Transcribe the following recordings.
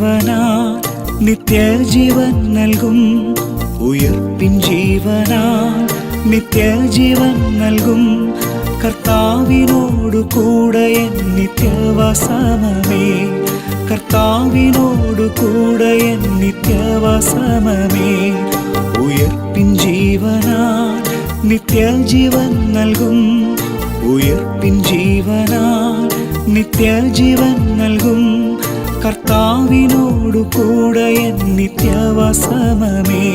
ജീവനാൽ നിത്യജീവൻ നൽകും. ഉയർപ്പിൻ ജീവനാൽ നിത്യജീവൻ നൽകും. കർത്താവിനോടു കൂടെ എൻ നിത്യവസമമേ, കർത്താവിനോടു കൂടെ എൻ നിത്യവസമമേ. ഉയർപ്പിൻ ജീവനാൽ നിത്യജീവൻ നൽകും. ഉയർപ്പിൻ ജീവനാൽ നിത്യജീവൻ നൽകും. കർത്താവിനോടു കൂടെ എൻ നിത്യവസമമേ,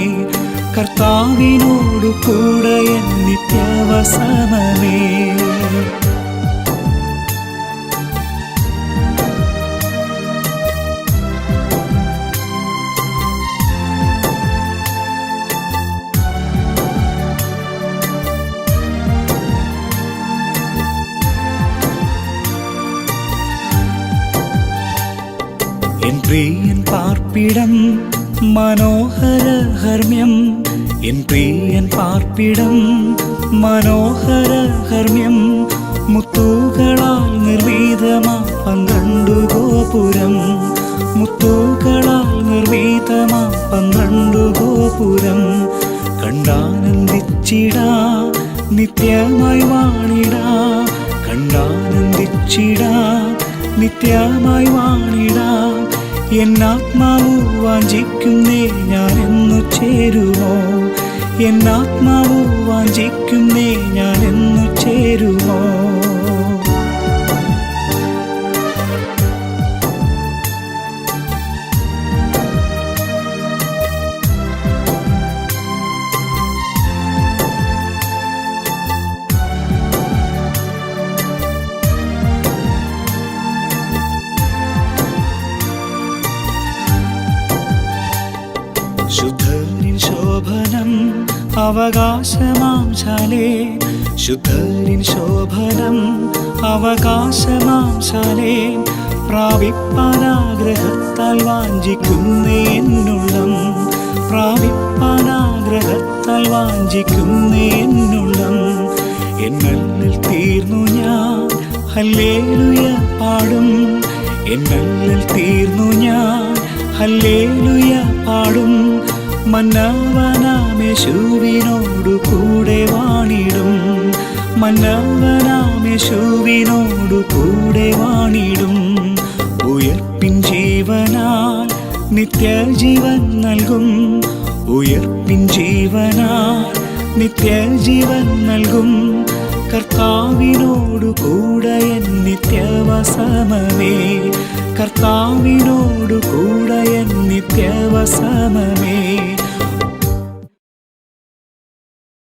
കർത്താവിനോടു കൂടെ എൻ നിത്യവസമമേ. എൻ പ്രിയൻ പാർപ്പിടം മനോഹര ഹർമ്മ്യം, എൻ പ്രിയൻ പാർപ്പിടം മനോഹര ഹർമ്മ്യം. മുത്തുകളാൽ നിർമ്മിതമാ 12 ഗോപുരം, മുത്തുകളാൽ നിർമ്മിതമാ 12 ഗോപുരം. കണ്ടാനന്ദിച്ചിടാ നിത്യമായി വാണിടാ, കണ്ടാനന്ദിച്ചിടാ നിത്യമായി വാണിടാ. എന്നാത്മാവു വാഞ്ചിക്കുന്നേ ഞാനെന്നു ചേരുമോ, എന്നാത്മാവു വാഞ്ചിക്കുന്നേ ഞാനെന്നു ചേരുമോ. ശുദ്ധരിൻ ശോഭനം അവകാശമാം ശാലേ, ശുദ്ധരിൻ ശോഭനം അവകാശമാം ശാലേ. പ്രാപിപ്പാനാഗ്രഹത്താൽ വാഞ്ചിക്കുന്നേ എന്നുള്ളം, പ്രാപിപ്പാനാഗ്രഹത്താൽ വാഞ്ചിക്കുന്നേ എന്നുള്ളം. എന്നല്ലിൽ തീർന്നു ഞാൻ ഹല്ലേലൂയ പാടും, എന്നല്ലിൽ തീർന്നു ഞാൻ ഹല്ലേലൂയ പാടും. മന്നവനാമേശുവിനോടു കൂടെ വാണിടും, മന്നവനാമേശുവിനോടു കൂടെ വാണിടും. ഉയർപ്പിൻ ജീവനാൽ നിത്യജീവൻ നൽകും. ഉയർപ്പിൻ ജീവനാൽ നിത്യജീവൻ നൽകും. കർത്താവിനോടു കൂടെ എൻ നിത്യവസമമേ, കർത്താവിനോടു കൂടെ എൻ നിത്യവസമമേ.